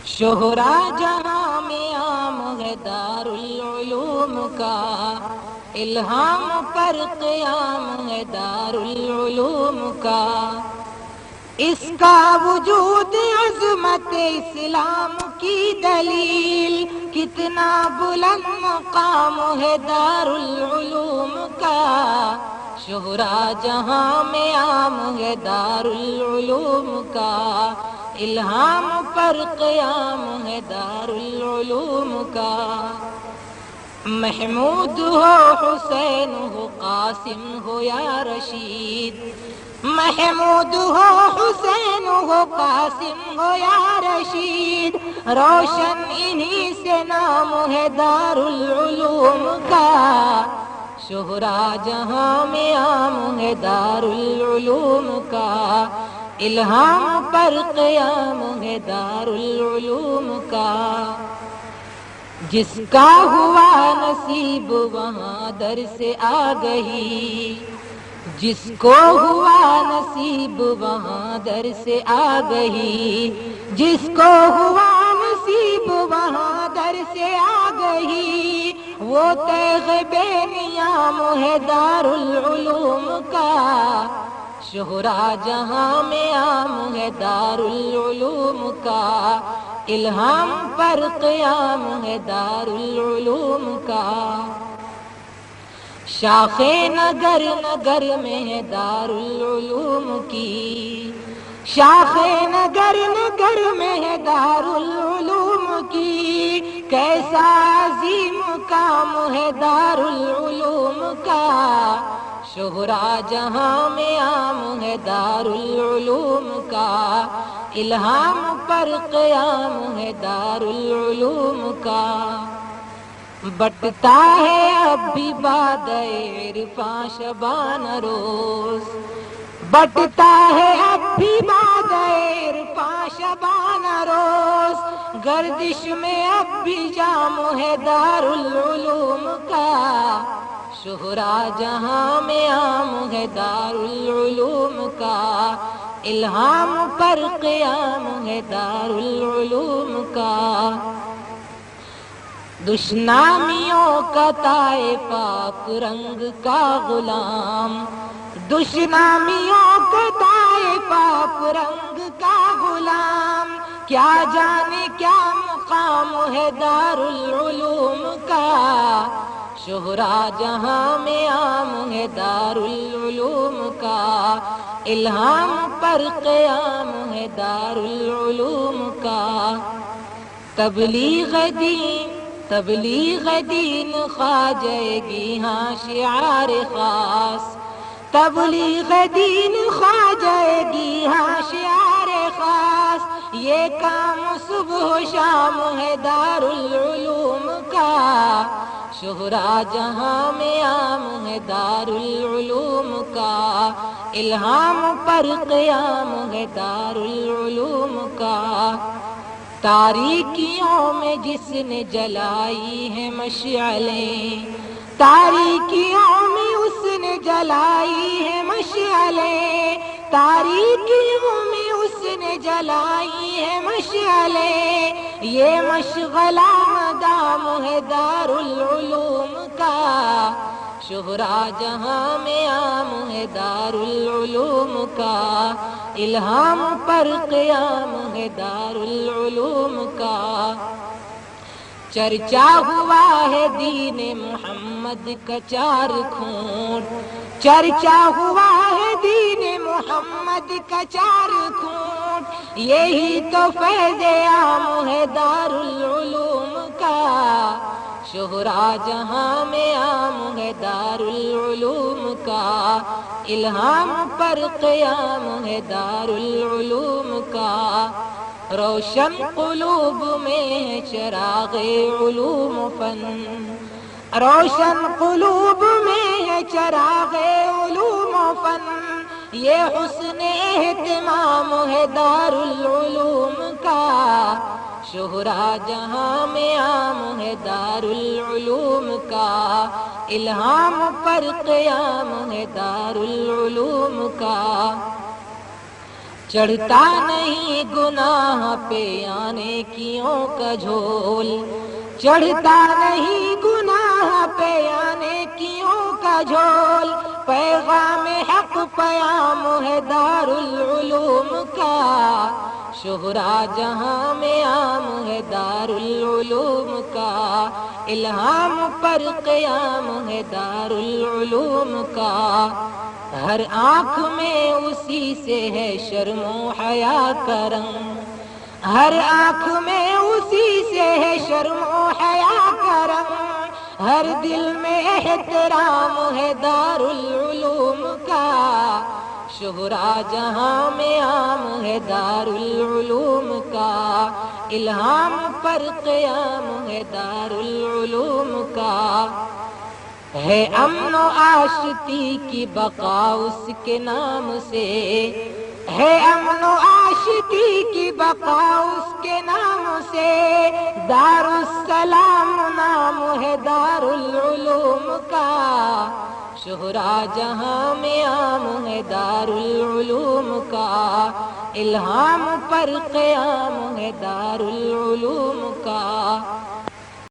شہرا جہاں میں عام ہے دارالعلوم کا، الہام پر قیام ہے دارالعلوم کا۔ اس کا وجود عظمت اسلام کی دلیل، کتنا بلند مقام ہے دارالعلوم کا۔ شہرا جہاں میں عام ہے دارالعلوم کا، الہام پر قیام ہے دارالعلوم کا۔ محمود ہو حسین ہو قاسم ہو یا رشید، محمود ہو حسین ہو قاسم ہو یا رشید، روشن انہی سے نام ہے دارالعلوم کا۔ شہرا جہاں میں عام ہے دارالعلوم کا، الہام پر قیام ہے دارالعلوم کا۔ جس کا ہوا نصیب وہاں در سے آ گئی، جس کو ہوا نصیب وہاں در سے آ گئی، جس کو ہوا نصیب وہاں در سے آ گئی، وہ تیغ بے نیام ہے دارالعلوم کا۔ شہرا جہاں میں عام ہے دارالعلوم کا، الہام پر قیام ہے دارالعلوم کا۔ شاخ نگر نگر میں ہے دارالعلوم کی، شاخ نگر نگر میں ہے دارالعلوم کی، کیسا عظیم کام ہے دارالعلوم کا۔ شہرا جہاں میں عام ہے دارالعلوم کا، الہام پر قیام ہے دارالعلوم کا۔ بٹتا ہے اب بھی باد عرفاں شبانہ روز، بٹتا ہے اب بھی باد عرفاں شبانہ روز، گردش میں اب بھی جام ہے دارالعلوم کا۔ شہرا جہاں میں عام ہے دارالعلوم کا، الہام پر قیام ہے دارالعلوم کا۔ دشنامیوں کا طائف پاک رنگ کا غلام، دشنامیوں کا طائف پاک رنگ کا غلام، کیا جانے کیا مقام ہے دارالعلوم کا۔ شہرا جہاں میں عام ہے دارالعلوم کا، الہام پر قیام ہے دارالعلوم کا۔ تبلیغ دین تبلیغ دین خواجہ گی ہاں شعار خاص، تبلیغ دین خواجہ گی ہاں شعار خاص، یہ کام صبح و شام ہے دارالعلوم کا۔ شہرا جہاں میں عام ہے دارالعلوم کا، الہام پر قیام ہے دارالعلوم کا۔ تاریکیوں میں جس نے جلائی ہے مشعلیں، تاریکیوں میں اس نے جلائی ہے مشعلیں، تاریکیوں میں اس نے جلائی ہے مشعلیں، یہ مشغلہ مدام ہے دارالعلوم کا۔ شہرا جہاں میں عام ہے دارالعلوم کا، الہام پر قیام ہے دارالعلوم کا۔ چرچا ہوا ہے دین محمد کا چار کھونٹ، چرچا ہوا ہے دین محمد کا چار کھونٹ، یہی تو فیض عام ہے دارالعلوم کا۔ شہرا جہاں میں عام ہے دارالعلوم کا، الہام پر قیام ہے دارالعلوم کا۔ روشن قلوب میں ہے چراغ علوم و فن، روشن قلوب میں ہے چراغ علوم و فن، یہ حسن اہتمام ہے دارالعلوم کا۔ شہرا جہاں میں عام ہے دارالعلوم کا، الہام پر قیام ہے دارالعلوم کا۔ چڑھتا نہیں گناہ پہ آنے کیوں کا جھول، چڑھتا نہیں گناہ پہ آنے کیوں کا جھول، پیغام حق پیام ہے دارالعلوم کا، شہرا جہاں میں عام ہے دارالعلوم کا، الہام پر قیام ہے دارالعلوم کا، ہر آنکھ میں اسی سے ہے شرم و حیا کا رنگ، ہر آنکھ میں اسی سے ہے شرم و حیا کا رنگ، ہر دل میں احترام ہے دارالعلوم کا، شہرا جہاں میں عام ہے دارالعلوم کا، الہام پر قیام ہے دارالعلوم کا، ہے امن و آشتی کی بقا اس کے نام سے، ہے امن و آشتی کی بقا اس کے نام سے، دارالسلام نام ہے دارالعلوم کا، شہرا جہاں میں عام ہے دارالعلوم کا، الہام پر قیام ہے دارالعلوم کا۔